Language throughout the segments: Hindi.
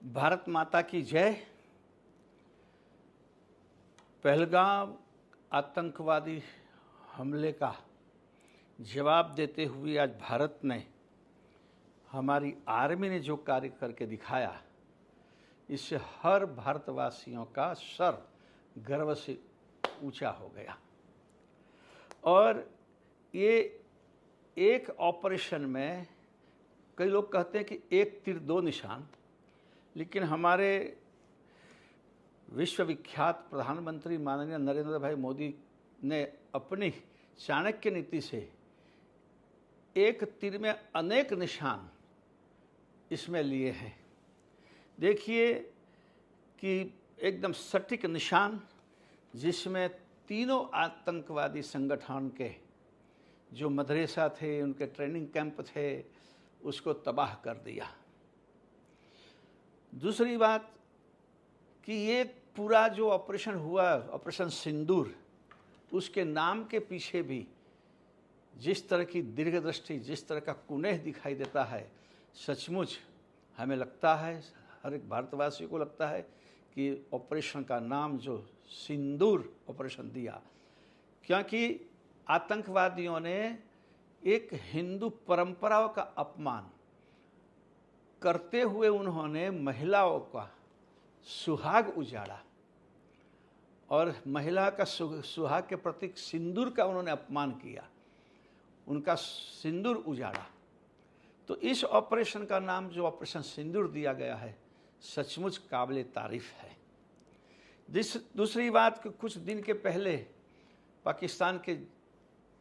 भारत माता की जय। पहलगाम आतंकवादी हमले का जवाब देते हुए आज भारत ने, हमारी आर्मी ने जो कार्य करके दिखाया, इससे हर भारतवासियों का सर गर्व से ऊंचा हो गया। और ये एक ऑपरेशन में कई लोग कहते हैं कि एक तीर दो निशान, लेकिन हमारे विश्वविख्यात प्रधानमंत्री माननीय नरेंद्र भाई मोदी ने अपनी चाणक्य नीति से एक तीर में अनेक निशान इसमें लिए हैं। देखिए कि एकदम सटीक निशान, जिसमें तीनों आतंकवादी संगठन के जो मदरसा थे, उनके ट्रेनिंग कैंप थे, उसको तबाह कर दिया। दूसरी बात कि ये पूरा जो ऑपरेशन हुआ, ऑपरेशन सिंदूर, उसके नाम के पीछे भी जिस तरह की दीर्घदृष्टि, जिस तरह का कुनेह दिखाई देता है, सचमुच हमें लगता है, हर एक भारतवासी को लगता है कि ऑपरेशन का नाम जो सिंदूर ऑपरेशन दिया, क्योंकि आतंकवादियों ने एक हिंदू परंपराओं का अपमान करते हुए उन्होंने महिलाओं का सुहाग उजाड़ा और महिला का सुहाग के प्रतीक सिंदूर का उन्होंने अपमान किया, उनका सिंदूर उजाड़ा। तो इस ऑपरेशन का नाम जो ऑपरेशन सिंदूर दिया गया है, सचमुच काबिल तारीफ है। दूसरी बात कि कुछ दिन के पहले पाकिस्तान के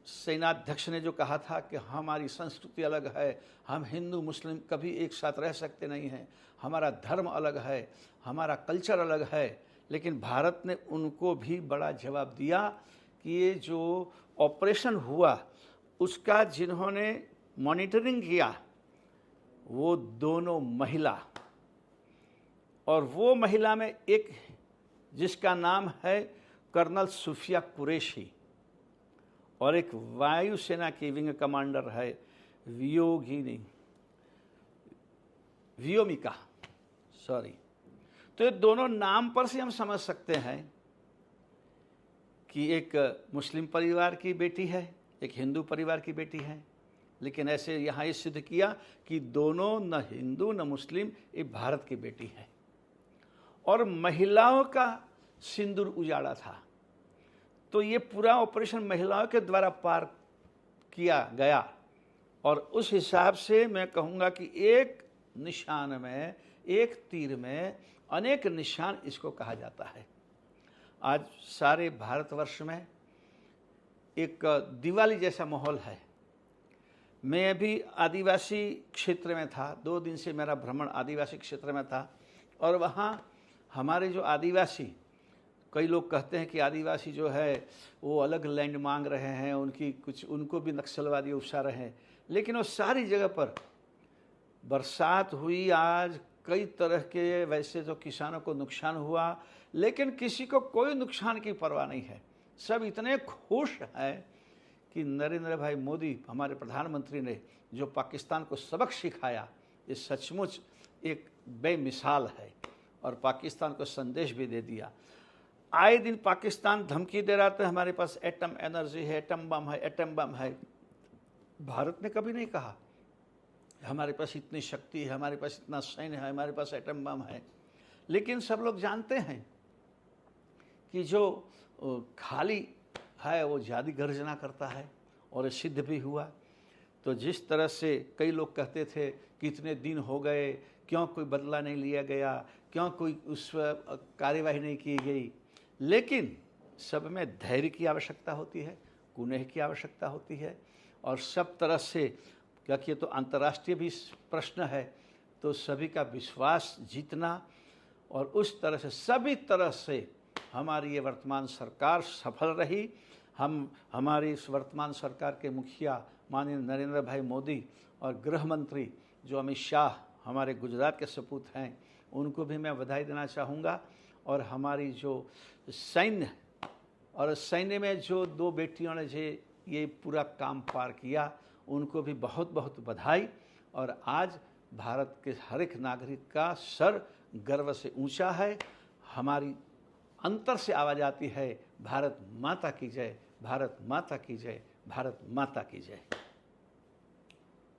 सेनाध्यक्ष ने जो कहा था कि हमारी संस्कृति अलग है, हम हिंदू मुस्लिम कभी एक साथ रह सकते नहीं हैं, हमारा धर्म अलग है, हमारा कल्चर अलग है, लेकिन भारत ने उनको भी बड़ा जवाब दिया कि ये जो ऑपरेशन हुआ उसका जिन्होंने मॉनिटरिंग किया वो दोनों महिला, और वो महिला में एक जिसका नाम है कर्नल सूफिया कुरैशी, और एक वायुसेना की विंग कमांडर है व्योमिका। तो ये दोनों नाम पर से हम समझ सकते हैं कि एक मुस्लिम परिवार की बेटी है, एक हिंदू परिवार की बेटी है, लेकिन ऐसे यहाँ ये सिद्ध किया कि दोनों न हिंदू न मुस्लिम, ये भारत की बेटी है। और महिलाओं का सिंदूर उजाड़ा था। तो ये पूरा ऑपरेशन महिलाओं के द्वारा पार किया गया, और उस हिसाब से मैं कहूँगा कि एक निशान में, एक तीर में अनेक निशान इसको कहा जाता है। आज सारे भारतवर्ष में एक दिवाली जैसा माहौल है। मैं भी आदिवासी क्षेत्र में था, 2 दिन से मेरा भ्रमण आदिवासी क्षेत्र में था, और वहाँ हमारे जो आदिवासी, कई लोग कहते हैं कि आदिवासी जो है वो अलग लैंड मांग रहे हैं, उनको भी नक्सलवादी उकसा रहे हैं, लेकिन वो सारी जगह पर बरसात हुई। आज कई तरह के वैसे तो किसानों को नुकसान हुआ, लेकिन किसी को कोई नुकसान की परवाह नहीं है। सब इतने खुश हैं कि नरेंद्र भाई मोदी, हमारे प्रधानमंत्री ने जो पाकिस्तान को सबक सिखाया, ये सचमुच एक बेमिसाल है, और पाकिस्तान को संदेश भी दे दिया। आए दिन पाकिस्तान धमकी दे रहा था हमारे पास एटम एनर्जी है, एटम बम है, एटम बम है। भारत ने कभी नहीं कहा हमारे पास इतनी शक्ति है, हमारे पास इतना सैन्य है, हमारे पास एटम बम है। लेकिन सब लोग जानते हैं कि जो खाली है वो ज़्यादा गर्जना करता है, और सिद्ध भी हुआ। तो जिस तरह से कई लोग कहते थे कि इतने दिन हो गए, क्यों कोई बदला नहीं लिया गया, क्यों कोई उस कार्यवाही नहीं की गई, लेकिन सब में धैर्य की आवश्यकता होती है, कुनेह की आवश्यकता होती है, और सब तरह से, क्योंकि ये तो अंतर्राष्ट्रीय भी प्रश्न है, तो सभी का विश्वास जीतना, और उस तरह से सभी तरह से हमारी ये वर्तमान सरकार सफल रही। हमारी इस वर्तमान सरकार के मुखिया माननीय नरेंद्र भाई मोदी और गृह मंत्री जो अमित शाह, हमारे गुजरात के सपूत हैं, उनको भी मैं बधाई देना चाहूँगा। और हमारी जो सैन्य, और सैन्य में जो 2 बेटियों ने ये पूरा काम पार किया, उनको भी बहुत बहुत बधाई। और आज भारत के हर एक नागरिक का सर गर्व से ऊंचा है। हमारी अंतर से आवाज़ आती है, भारत माता की जय, भारत माता की जय, भारत माता की जय।